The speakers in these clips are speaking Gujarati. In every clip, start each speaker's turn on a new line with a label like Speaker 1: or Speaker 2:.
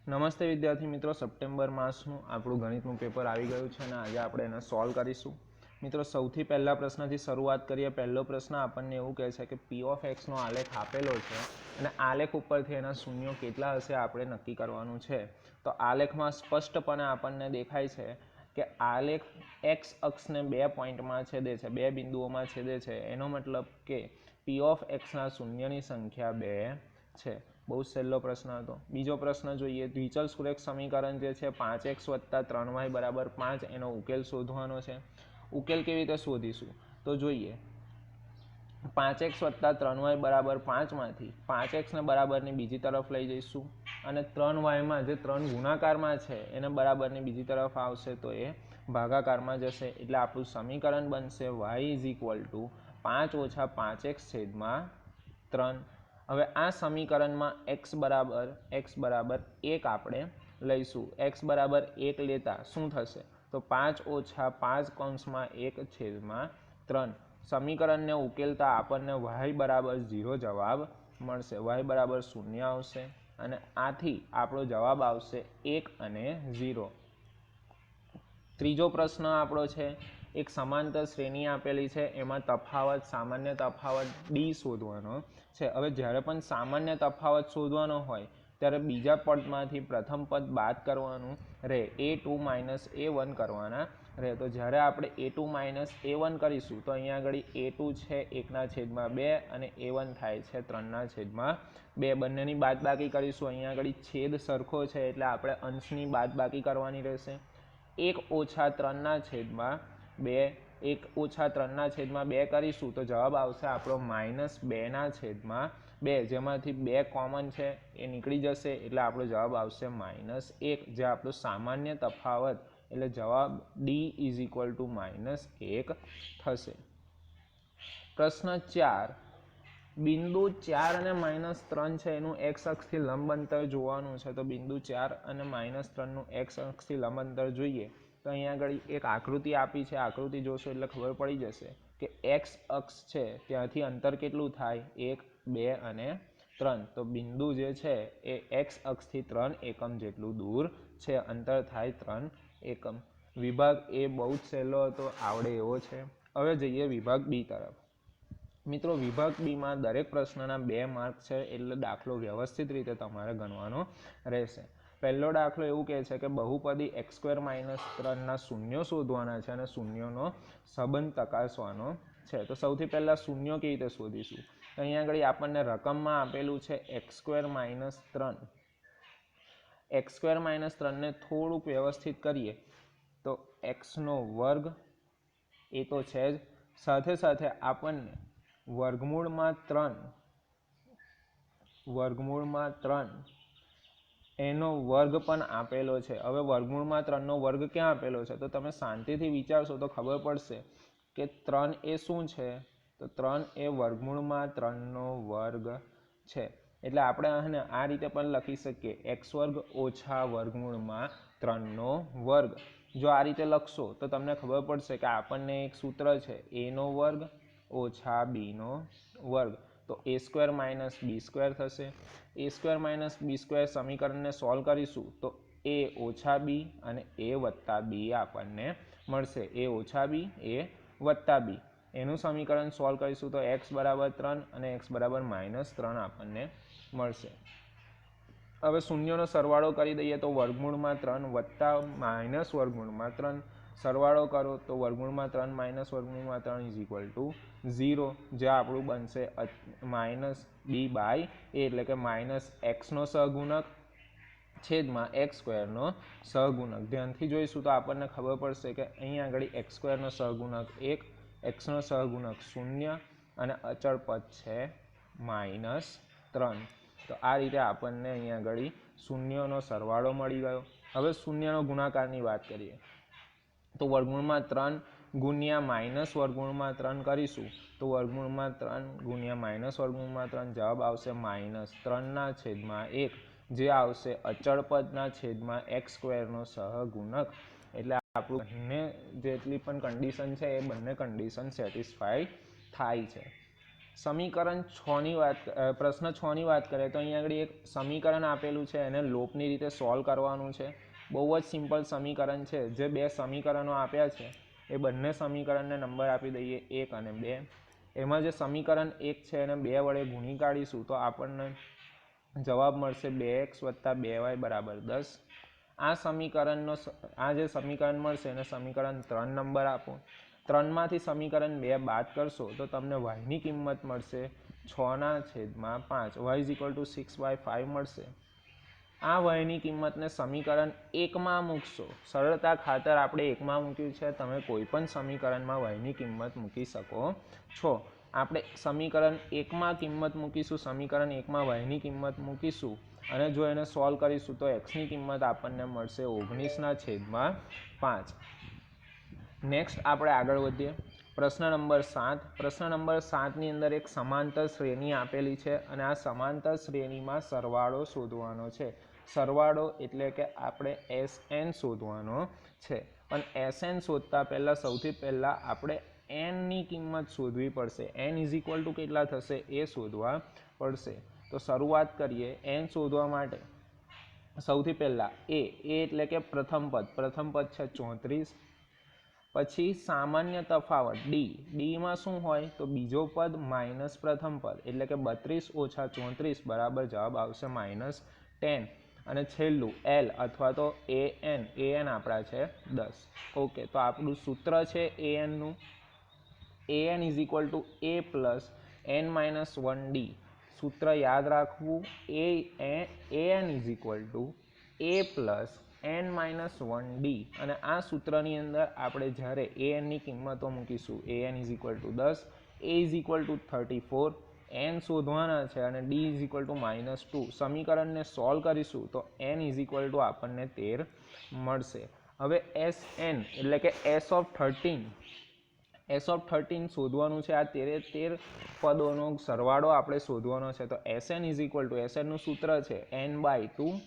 Speaker 1: નમસ્તે વિદ્યાર્થી મિત્રો, સપ્ટેમ્બર માસનું આપણું ગણિતનું પેપર આવી ગયું છે અને આજે આપણે એને સોલ્વ કરીશું. મિત્રો સૌથી પહેલા પ્રશ્નથી શરૂઆત કરીએ. પહેલો પ્રશ્ન આપણને એવું કહે છે કે પી ઓફ એક્સનો આલેખ આપેલો છે અને આલેખ ઉપરથી એના શૂન્યો કેટલા હશે આપણે નક્કી કરવાનું છે. તો આલેખમાં સ્પષ્ટપણે આપણને દેખાય છે કે આલેખ એક્સ અક્ષને 2 પોઈન્ટમાં છેદે છે, 2 બિંદુઓમાં છેદે છે. એનો મતલબ કે પી ઓફ એક્સના શૂન્યની સંખ્યા 2 છે. બહુ સહેલો પ્રશ્ન હતો. બીજો પ્રશ્ન જોઈએ. દ્વિચલ સુરેખ સમીકરણ જે છે 5x + 3y = 5, એનો ઉકેલ શોધવાનો છે. ઉકેલ કેવી રીતે શોધીશું તો જોઈએ. 5x + 3y = 5 માંથી 5x ને બરાબરની બીજી તરફ લઈ જઈશું અને 3y જે 3 ગુણાકારમાં છે એને બરાબરની બીજી તરફ આવશે તો એ ભાગાકારમાં જશે. એટલે આપણું સમીકરણ બનશે y = 5 - 5x / 3. હવે આ સમીકરણમાં x બરાબર 1 આપણે લઈશું. x બરાબર 1 લેતા શું થશે તો 5 - 5 / 1 / 3. સમીકરણને ઉકેલતા આપણને y બરાબર 0 જવાબ મળશે. y બરાબર 0 આવશે અને આથી આપણો જવાબ આવશે 1 અને 0. ત્રીજો પ્રશ્ન આપણો છે. એક સમાંતર શ્રેણી આપેલી છે, એમાં તફાવત સામાન્ય તફાવત d શોધવાનો છે. હવે જ્યારે પણ સામાન્ય તફાવત શોધવાનો હોય ત્યારે બીજા પદમાંથી પ્રથમ પદ બાદ કરવાનું રહે, a2 - a1 કરવાના રહે. તો જ્યારે આપણે a2 - a1 કરીશું તો અહીંયા આગળ a2 છે 1/2 અને a1 થાય છે 3/2. બંનેની બાદબાકી કરીશું. અહીંયા આગળ છેદ સરખો છે એટલે આપણે અંશની બાદબાકી કરવાની રહેશે. 1 - 3/2 1 - 3/2 કરીશું તો જવાબ આવશે આપણો -2/2, જેમાંથી 2 કોમન છે એ નીકળી જશે એટલે આપણો જવાબ આવશે -1, જે આપણો સામાન્ય તફાવત એટલે જવાબ d = -1 થશે. પ્રશ્ન 4. બિંદુ 4 અને -3 છે એનું x અક્ષથી લંબ અંતર જોવાનું છે. તો બિંદુ 4 અને -3 નું x અક્ષથી લંબ અંતર જોઈએ તો અહીંયા આગળ એક આકૃતિ આપી છે. આકૃતિ જોશો એટલે ખબર પડી જશે કે x અક્ષ છે ત્યાંથી અંતર કેટલું થાય 1, 2 અને 3. તો બિંદુ જે છે એ x અક્ષથી 3 એકમ જેટલું દૂર છે. અંતર થાય 3 એકમ. વિભાગ એ બહુ જ સહેલો હતો, આવડે એવો છે. હવે જઈએ વિભાગ બી તરફ. મિત્રો વિભાગ બીમાં દરેક પ્રશ્નના 2 માર્ક છે એટલે દાખલો વ્યવસ્થિત રીતે તમારે ગણવાનો રહેશે. પહેલો દાખલો એવું કહે છે કે બહુપદી x² - 3 ના શૂન્યો શોધવાના છે અને શૂન્યોનો સંબંધ તપાસવાનો છે. તો સૌથી પહેલાં શૂન્યો કેવી રીતે શોધીશું તો અહીંયા આગળ આપણને રકમમાં આપેલું છે x² - 3. x² - 3 ને થોડુંક વ્યવસ્થિત કરીએ તો x² એ તો છે જ, સાથે સાથે આપણને વર્ગમૂળમાં 3 એનો વર્ગ પણ આપેલો છે. હવે વર્ગમૂળમાં 3 નો વર્ગ ક્યાં આપેલો છે તો તમે શાંતિથી વિચારશો તો ખબર પડશે કે 3 એ શું છે તો 3 એ વર્ગમૂળમાં 3 નો વર્ગ છે. એટલે આપણે આને આ રીતે પણ લખી શકીએ x² - વર્ગમૂળમાં 3 નો વર્ગ. જો આ રીતે લખશો તો તમને ખબર પડશે કે આપણને એક સૂત્ર છે a² - b². તો a² - b² થશે. a² - b² સમીકરણને સોલ્વ કરીશું તો a - b અને a - b આપણને મળશે. a - b a - b એનું સમીકરણ સોલ્વ કરીશું તો x = 3 અને x = -3 આપણને મળશે. હવે શૂન્યનો સરવાળો કરી દઈએ તો વર્ગમૂળમાં 3 વત્તા વર્ગમૂળમાં 3 સરવાળો કરો તો વર્ગમૂળમાં 3 - વર્ગમૂળમાં 3 = 0, જે આપણું બનશે -b/a એટલે કે -x નો સહગુણક છેદમાં x² નો સહગુણક. ધ્યાનથી જોઈશું તો આપણને ખબર પડશે કે અહીંયા આગળ x² નો સહગુણક 1, x નો સહગુણક 0 અને અચળ પદ છે -3. તો આ રીતે આપણને અહીંયા આગળ શૂન્યનો સરવાળો મળી ગયો. હવે શૂન્યનો ગુણાકારની વાત કરીએ તો વર્ગમૂળમાં 3 ગુણ્યા વર્ગમૂળમાં 3 કરીશું તો વર્ગમૂળમાં 3 ગુણ્યા વર્ગમૂળમાં 3 જવાબ આવશે -3/1, જે આવશે અચળ પદના છેદમાં x² નો સહગુણક. એટલે આપણું બંને જેટલી પણ કન્ડિશન છે એ બંને કન્ડિશન સેટિસ્ફાઈ થાય છે. સમીકરણ 6ની વાત પ્રશ્ન 6ની વાત કરીએ તો અહીંયા આગળ એક સમીકરણ આપેલું છે, એને લોપની રીતે સોલ્વ કરવાનું છે. બહુ જ સિમ્પલ સમીકરણ છે. જે બે સમીકરણો આપ્યા છે એ બંને સમીકરણને નંબર આપી દઈએ 1 અને 2. એમાં જે સમીકરણ 1 છે એને 2 વડે ગુણી કાઢીશું તો આપણને જવાબ મળશે 2x + 2y = 10. આ જે સમીકરણ મળશે એને સમીકરણ 3 નંબર આપો. 3માંથી સમીકરણ 2 બાદ કરશો તો તમને yની કિંમત મળશે 6/5. y = 6/5 મળશે. આ yની કિંમતને સમીકરણ 1માં મૂકશો. સરળતા ખાતર આપણે 1માં મૂક્યું છે, તમે કોઈ પણ સમીકરણમાં yની કિંમત મૂકી શકો છો. આપણે સમીકરણ 1માં કિંમત મૂકીશું, સમીકરણ 1માં yની કિંમત મૂકીશું અને જો એને સોલ્વ કરીશું તો xની કિંમત આપણને મળશે 19/5. નેક્સ્ટ આપણે આગળ વધીએ. પ્રશ્ન નંબર 7. પ્રશ્ન નંબર 7ની અંદર એક સમાંતર શ્રેણી આપેલી છે અને આ સમાંતર શ્રેણીમાં સરવાળો શોધવાનો છે. સરવાળો એટલે કે આપણે SN શોધવાનો છે. પણ SN શોધતા પહેલાં સૌથી પહેલાં આપણે nની કિંમત શોધવી પડશે. n = કેટલા થશે એ શોધવા પડશે. તો શરૂઆત કરીએ. n શોધવા માટે સૌથી પહેલાં એ એટલે કે પ્રથમ પદ છે 34. પછી સામાન્ય તફાવત ડીમાં શું હોય તો બીજો પદ માઇનસ પ્રથમ પદ એટલે કે 32 - 34 જવાબ આવશે -10. અને છેલ્લું એલ અથવા તો an આપણા છે 10. ઓકે, તો આપણું સૂત્ર છે anનું an = a + n-1d. સૂત્ર યાદ રાખવું, an = a + n-1d. અને આ સૂત્રની અંદર આપણે જ્યારે anની કિંમતો મૂકીશું, an = 10, a = 34, n શોધવાના છે અને d = -2. સમીકરણને સોલ્વ કરીશું તો n = આપણને 13 મળશે. હવે SN એટલે કે S13 શોધવાનું છે. આ 13 પદોનો સરવાળો આપણે શોધવાનો છે. તો SNનું સૂત્ર છે n/2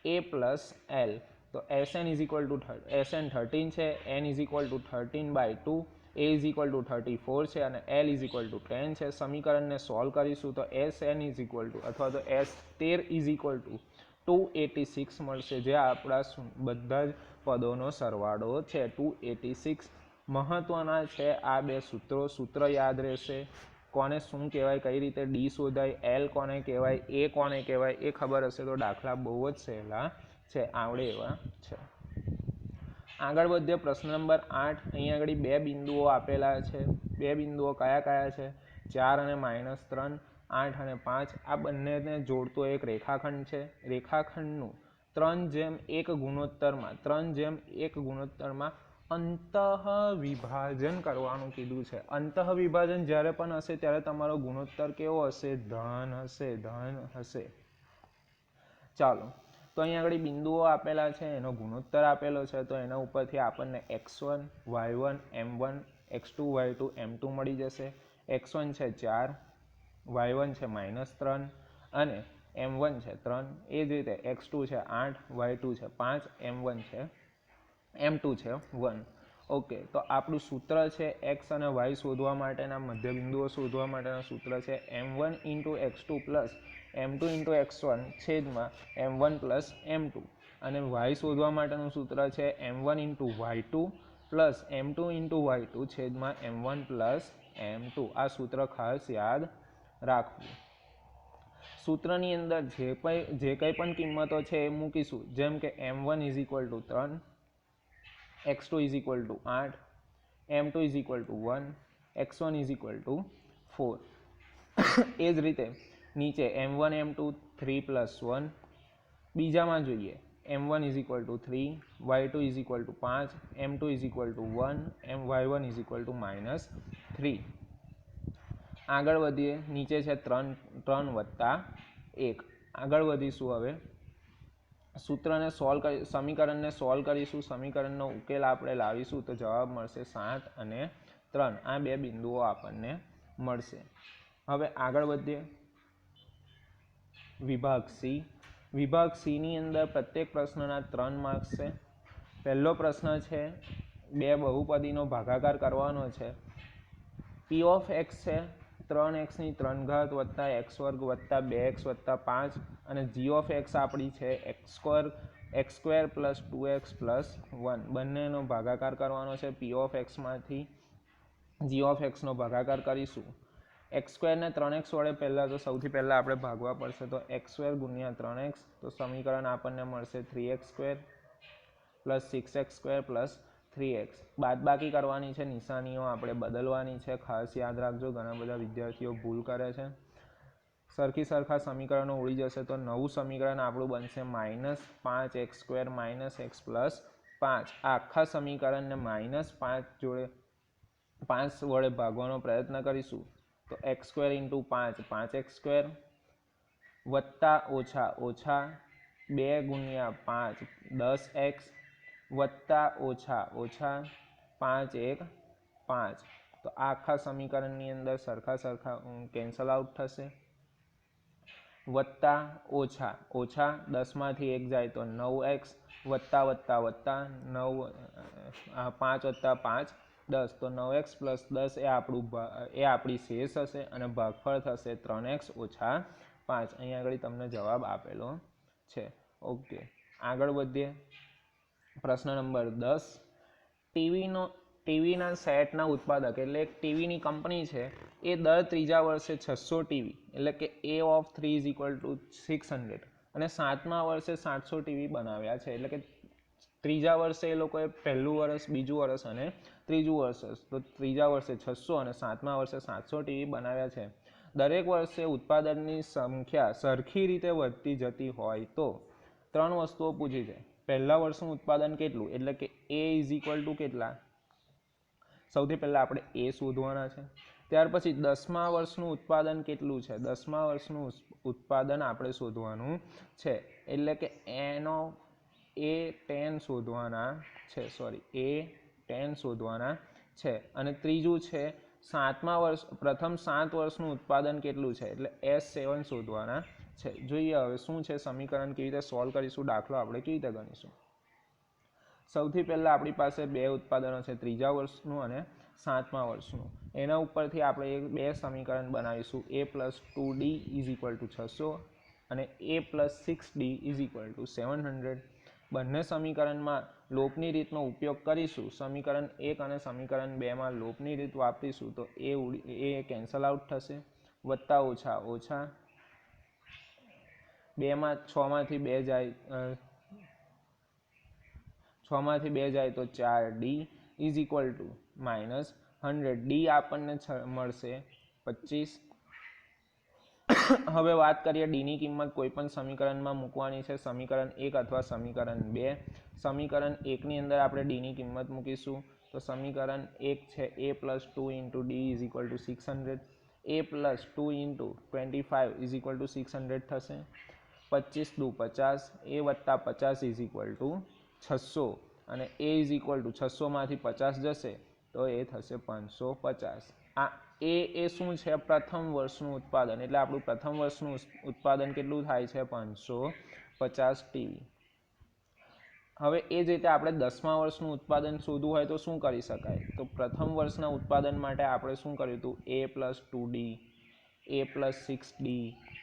Speaker 1: a + l. તો SN 13 છે, n = 13/2, a = 34 છે અને l = 10 છે. સમીકરણને સોલ્વ કરીશું તો SN અથવા તો S13 = 286 મળશે, જે આપણા બધા જ પદોનો સરવાળો છે 286. મહત્વના છે આ બે સૂત્ર યાદ રહેશે. કોને શું કહેવાય, કઈ રીતે ડી શોધાય, એલ કોને કહેવાય, એ કોને કહેવાય એ ખબર હશે તો દાખલા બહુ જ સહેલા છે, આવડે એવા છે. આગળ વધીએ. પ્રશ્ન નંબર 8. અહીંયા આગળ બે બિંદુઓ આપેલા છે. બે બિંદુઓ કયા કયા છે? 4 અને -3, 8 અને 5. આ બંનેને જોડતો એક રેખાખંડ છે. રેખાખંડનું 3:1 ગુણોત્તરમાં અંતઃવિભાજન કરવાનું કીધું છે. અંતઃવિભાજન જ્યારે પણ હશે ત્યારે તમારો ગુણોત્તર કેવો હશે? ધન હશે. ચાલો, તો અહીંયા આગળ બિંદુઓ આપેલા છે, એનો ગુણોત્તર આપેલો છે. તો એના ઉપરથી આપણને x1, y1, m1, x2, y2, m2 મળી જશે. x1 છે 4, y1 છે -3 અને m1 છે 3. એ જ રીતે x2 છે 8, y2 છે 5, m2 છે 1. ઓકે, તો આપણું સૂત્ર છે x અને y શોધવા માટેના, મધ્યબિંદુઓ શોધવા માટેના સૂત્ર છે m1 × x2 + m2 × x1 / m1 + m2. અને y શોધવા માટેનું સૂત્ર છે m1 × y2 + m2 × y2 / m1 + m2. આ સૂત્ર ખાસ યાદ રાખવું. સૂત્રની અંદર જે કંઈ પણ કિંમતો છે એ મૂકીશું. જેમ કે m1 = 3, x2 = 8, m2 = 1, x1 = 4. એ જ રીતે નીચે m1, m2 3 + 1. બીજામાં જોઈએ m1 = 3, y2 = 5, m2 = 1, y1 = -3. આગળ વધીએ. નીચે છે 3 + 1. આગળ વધીશું. હવે સમીકરણને સોલ્વ કરીશું. સમીકરણનો ઉકેલ આપણે લાવીશું તો જવાબ મળશે 7 અને 3. આ બે બિંદુઓ આપણને મળશે. હવે આગળ વધીએ. વિભાગ સી ની અંદર પ્રત્યેક પ્રશ્નના 3 માર્ક્સ છે. પહેલો પ્રશ્ન છે, બે બહુપદીનો ભાગાકાર કરવાનો છે. p of x છે 3x ની 3 ઘાત વત્તા x વર્ગ વત્તા 2x વત્તા 5 અને g ઓફ x આપણી છે x² પ્લસ 2x પ્લસ 1 બંનેનો ભાગાકાર કરવાનો છે. p ઓફ xમાંથી g ઓફ xનો ભાગાકાર કરીશું. x² ને 3x વડે પહેલાં તો સૌથી પહેલાં આપણે ભાગવા પડશે, તો x² ગુણ્યા 3x, તો સમીકરણ આપણને મળશે 3x² plus 6x² plus 3x. બાદબાકી કરવાની છે, નિશાનીઓ આપણે બદલવાની છે, ખાસ યાદ રાખજો, ઘણા બધા વિદ્યાર્થીઓ ભૂલ કરે છે. સરખા સમીકરણો ઉડી જશે તો નવું સમીકરણ આપણું બનશે -5x² માઇનસ x પ્લસ 5. આ આખા સમીકરણને -5 જોડે 5 વડે ભાગવાનો પ્રયત્ન કરીશું, તો x² × 5 5x² વત્તા ઓછા 2 ગુણ્યા 5 10x વત્તા ઓછા 5 1 5. તો આ આખા સમીકરણની અંદર સરખા કેન્સલ આઉટ થશે. વત્તા ઓછા 10માંથી 1 જાય તો 9x વત્તા 9 5 વત્તા 5 10, તો 9x પ્લસ 10 એ આપણી શેષ હશે અને ભાગફળ થશે 3x ઓછા 5. અહીંયા આગળ તમને જવાબ આપેલો છે. ઓકે, આગળ વધીએ. પ્રશ્ન નંબર 10. ટીવીના સેટના ઉત્પાદક એટલે એક ટીવીની કંપની છે, એ દર ત્રીજા વર્ષે 600 ટીવી એટલે કે A of 3 = 600 અને 7મા વર્ષે 700 ટીવી બનાવ્યા છે. એટલે કે ત્રીજા વર્ષે એ લોકોએ પહેલું વર્ષ, બીજું વર્ષ અને ત્રીજું વર્ષ, તો ત્રીજા વર્ષે 600 અને 7મા વર્ષે 700 ટીવી બનાવ્યા છે. દરેક વર્ષે ઉત્પાદનની સંખ્યા સરખી રીતે વધતી જતી હોય તો 3 વસ્તુઓ પૂછી છે. પહેલા વર્ષનું ઉત્પાદન કેટલું, એટલે કે A = કેટલા, સૌથી પહેલાં આપણે A શોધવાના છે. ત્યાર પછી 10મા વર્ષનું ઉત્પાદન કેટલું છે, 10મા વર્ષનું ઉત્પાદન આપણે શોધવાનું છે. એટલે કે A10 શોધવાના છે. અને ત્રીજું છે પ્રથમ 7 વર્ષનું ઉત્પાદન કેટલું છે, એટલે S7 શોધવાના છે. જોઈએ હવે શું છે સમીકરણ, કેવી રીતે સોલ્વ કરીશું, દાખલો આપણે કેવી રીતે ગણીશું. સૌથી પહેલાં આપણી પાસે બે ઉત્પાદનો છે, ત્રીજા વર્ષનું અને 7મા વર્ષનું. એના ઉપરથી આપણે બે સમીકરણ બનાવીશું. A + 2D = 600 અને A + 6D = 700. બંને સમીકરણમાં લોપની રીતનો ઉપયોગ કરીશું. સમીકરણ 1 અને સમીકરણ 2માં લોપની રીત વાપરીશું તો એ કેન્સલ આઉટ થશે. વત્તા ઓછા 6માંથી 2 જાય તો 4D = -100. D આપણને મળશે 25. હવે વાત કરીએ ડીની કિંમત કોઈ પણ સમીકરણમાં મૂકવાની છે, સમીકરણ 1 અથવા સમીકરણ 2. સમીકરણ 1ની અંદર આપણે ડીની કિંમત મૂકીશું, તો સમીકરણ 1 છે A + 2 × D = 600. A + 2 × 25 = 600 થશે. 25 × 2 = 50. A વત્તા 50 = 600 અને A = 600માંથી 50 જશે તો એ થશે 550. આ એ શું છે, પ્રથમ વર્ષનું ઉત્પાદન. એટલે આપણું પ્રથમ વર્ષનું ઉત્પાદન કેટલું થાય છે, 550 ટીવી. હવે એ જ રીતે આપણે 10મા વર્ષનું ઉત્પાદન શોધવું હોય તો શું કરી શકાય, તો પ્રથમ વર્ષના ઉત્પાદન માટે આપણે શું કર્યું હતું, A + 2D, A + 6D.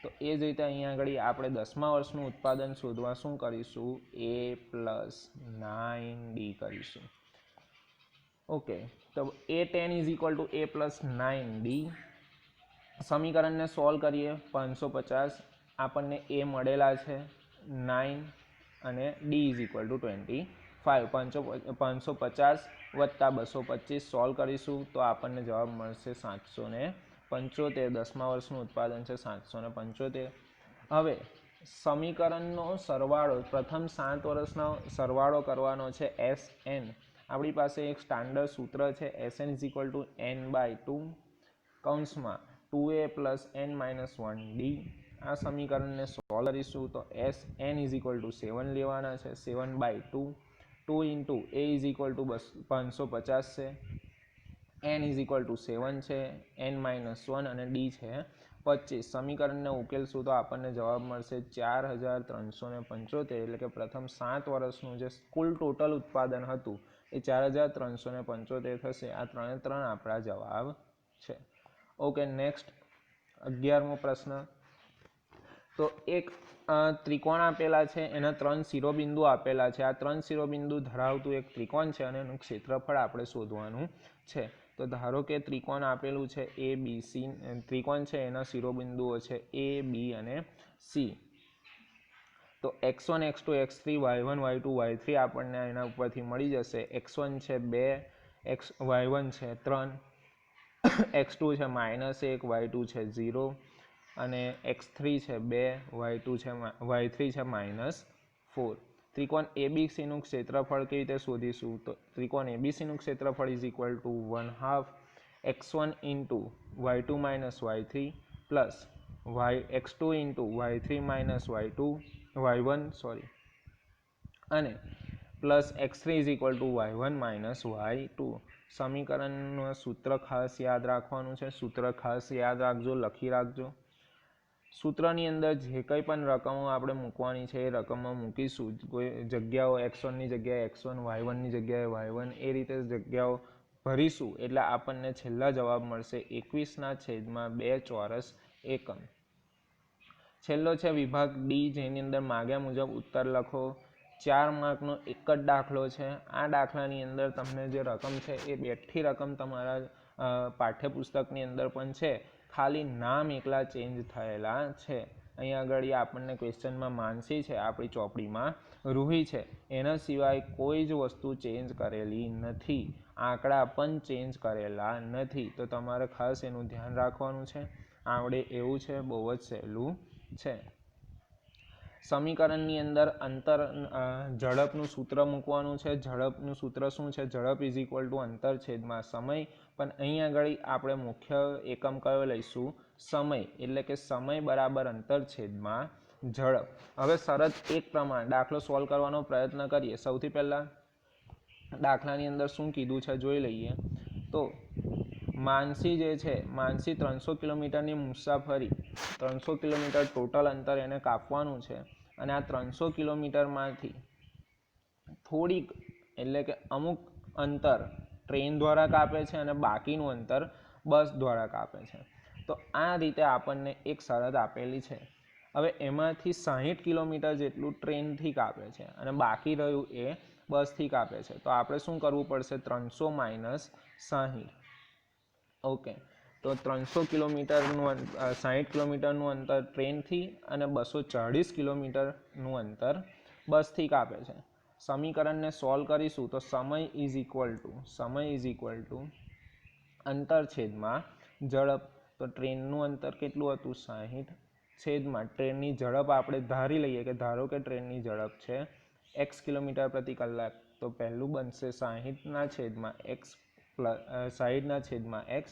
Speaker 1: તો એ જ રીતે અહીંયા આગળ આપણે 10મા વર્ષનું ઉત્પાદન શોધવા શું કરીશું, A + 9D કરીશું. ઓકે, તો A10 = A + 9D. સમીકરણને સોલ્વ કરીએ. 550 આપણને A મળેલા છે 9 અને D = 25. 550 વત્તા 225 સોલ્વ કરીશું તો આપણને જવાબ મળશે 775. 10મા વર્ષનું ઉત્પાદન છે 775. હવે સમીકરણનો સરવાળો, પ્રથમ 7 વર્ષનો સરવાળો કરવાનો છે SN. આપણી પાસે એક સ્ટાન્ડર્ડ સૂત્ર છે, SN = n/2 કૌંસમાં 2A + n - 1D. આ સમીકરણને સોલ્વ કરીશું તો SN = 7 લેવાના છે. 7/2 2 × A = 550 છે, n = 7 છે, n - 1 અને D છે 25. સમીકરણને ઉકેલશું તો આપણને જવાબ મળશે 4375. એટલે કે પ્રથમ 7 વર્ષનું જે કુલ ટોટલ ઉત્પાદન હતું એ 4375 થશે. આ 3 આપણા જવાબ છે. ઓકે, નેક્સ્ટ 11મો પ્રશ્ન. તો એક ત્રિકોણ આપેલા છે, એના 3 શિરોબિંદુ આપેલા છે. આ 3 શિરોબિંદુ ધરાવતું એક ત્રિકોણ છે અને એનું ક્ષેત્રફળ આપણે શોધવાનું છે. તો ધારો કે ત્રિકોણ આપેલું છે એ બી સી, ત્રિકોણ છે એના શિરોબિંદુઓ છે એ બી અને સી. તો x1 x2 x3 y1 y2 y3 આપણને એના ઉપરથી મળી જશે. x1 છે 2, y1 છે 3, x2 છે -1, y2 છે 0 અને x3 છે 2, y3 છે -4. ત્રિકોણ એબીસીનું ક્ષેત્રફળ કેવી રીતે શોધીશું? તો ત્રિકોણ એબીસીનું ક્ષેત્રફળ is equal to 1/2 x1 into y2 y3 plus x2 into y3 y1 અને plus x3 is equal to y1 y2. સમીકરણનું સૂત્ર ખાસ યાદ રાખવાનું છે. સૂત્ર ખાસ યાદ રાખજો, લખી રાખજો. સૂત્રની અંદર જે કંઈ પણ રકમો આપણે મૂકવાની છે એ રકમમાં મૂકીશું. કોઈ જગ્યાઓ x1ની જગ્યાએ x1, y1ની જગ્યાએ y1, એ રીતે જગ્યાઓ ભરીશું એટલે આપણને છેલ્લા જવાબ મળશે 21/2 ચોરસ એકમ. છેલ્લો છે વિભાગ ડી, જેની અંદર માગ્યા મુજબ ઉત્તર લખો. 4 માર્કનો એક જ દાખલો છે. આ દાખલાની અંદર તમને જે રકમ છે એ બેઠી રકમ તમારા પાઠ્યપુસ્તકની અંદર પણ છે, ખાલી નામ એકલા ચેન્જ થયેલા છે. અહીંયા આગળ આપણને ક્વેશ્ચનમાં માનસી છે, આપણી ચોપડીમાં રૂહી છે, એના સિવાય કોઈ જ વસ્તુ ચેન્જ કરેલી નથી. આંકડા પણ ચેન્જ કરેલા નથી. તો તમારે ખાસ એનું ધ્યાન રાખવાનું છે. આવડે એવું છે, બહુ જ સહેલું છે. સમીકરણની અંદર અંતર ઝડપનું સૂત્ર મૂકવાનું છે. ઝડપનું સૂત્ર શું છે? ઝડપ ઇઝ ઇક્વલ ટુ અંતર છેદમાં સમય. પણ અહીંયા આગળ આપણે મુખ્ય એકમ કયો લઈશું? સમય. એટલે કે સમય બરાબર અંતર છેદમાં ઝડપ. હવે શરત 1 પ્રમાણે દાખલો સોલ્વ કરવાનો પ્રયત્ન કરીએ. સૌથી પહેલાં દાખલાની અંદર શું કીધું છે જોઈ લઈએ. તો માનસી જે છે, માનસી 300 કિલોમીટરની મુસાફરી, 300 કિલોમીટર ટોટલ અંતર એને કાપવાનું છે અને આ 300 કિલોમીટરમાંથી થોડીક એટલે કે અમુક અંતર ટ્રેન દ્વારા કાપે છે અને બાકીનું અંતર બસ દ્વારા કાપે છે. તો આ રીતે આપણને એક શરત આપેલી છે. હવે એમાંથી 60 કિલોમીટર જેટલું ટ્રેનથી કાપે છે અને બાકી રહ્યું એ બસથી કાપે છે. તો આપણે શું કરવું પડશે? 300 - 60. ઓકે, તો 300 કિલોમીટરનું 60 કિલોમીટરનું અંતર ટ્રેનથી અને 240 કિલોમીટરનું અંતર બસથી કાપે છે. સમીકરણને સોલ્વ કરીશું તો સમય ઇઝ ઇક્વલ ટુ અંતર છેદમાં ઝડપ. તો ટ્રેનનું અંતર કેટલું હતું? 60 છેદમાં ટ્રેનની ઝડપ આપણે ધારી લઈએ કે ધારો કે ટ્રેનની ઝડપ છે x કિલોમીટર પ્રતિ કલાક. તો પહેલું બનશે 60 છેદમાં x પ્લસ 60 છેદમાં x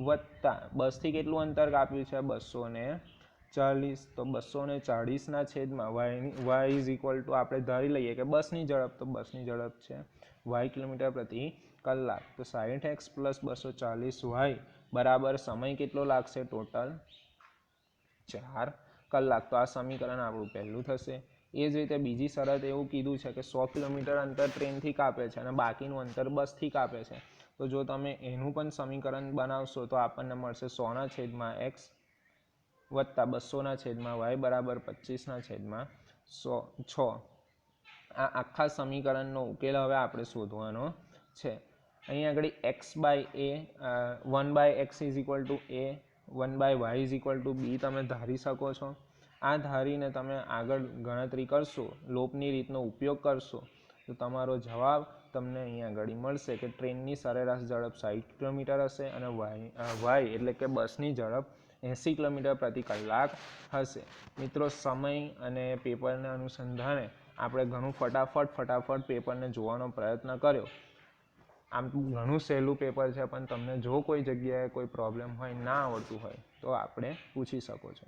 Speaker 1: વત્તા બસથી કેટલું અંતર કાપ્યું છે? 240. તો 240 છેદમાં y ઇઝ ઇક્વલ ટુ આપણે ધારી લઈએ કે બસની ઝડપ, તો બસની ઝડપ છે y કિલોમીટર પ્રતિ કલાક. તો 60x પ્લસ 240y બરાબર સમય કેટલો લાગશે? ટોટલ 4 કલાક. તો આ સમીકરણ આપણું પહેલું થશે. એ જ રીતે બીજી શરત એવું કીધું છે કે 100 કિલોમીટર અંતર ટ્રેનથી કાપે છે અને બાકીનું અંતર બસથી કાપે છે. તો જો તમે એનું પણ સમીકરણ બનાવશો તો આપણને મળશે 100 છેદમાં x વત્તા 200 છેદમાં y બરાબર 25/6. આ આખા સમીકરણનો ઉકેલ હવે આપણે શોધવાનો છે. અહીંયા આગળ x/a 1/x is equal to a, 1/y is equal to b તમે ધારી શકો છો. આ ધારીને તમે આગળ ગણતરી કરશો, લોપની રીતનો ઉપયોગ કરશો તો તમારો જવાબ તમને અહીંયા આગળ મળશે કે ટ્રેનની સરેરાશ ઝડપ 60 કિલોમીટર હશે અને y એટલે કે બસની ઝડપ 80 કિલોમીટર પ્રતિ કલાક હશે. મિત્રો, સમય અને પેપરને અનુસંધાને આપણે ઘણું ફટાફટ પેપરને જોવાનો પ્રયત્ન કર્યો. આમ ઘણું સહેલું પેપર છે, પણ તમને જો કોઈ જગ્યાએ કોઈ પ્રોબ્લેમ હોય, ના આવડતું હોય તો આપણે પૂછી શકો છો.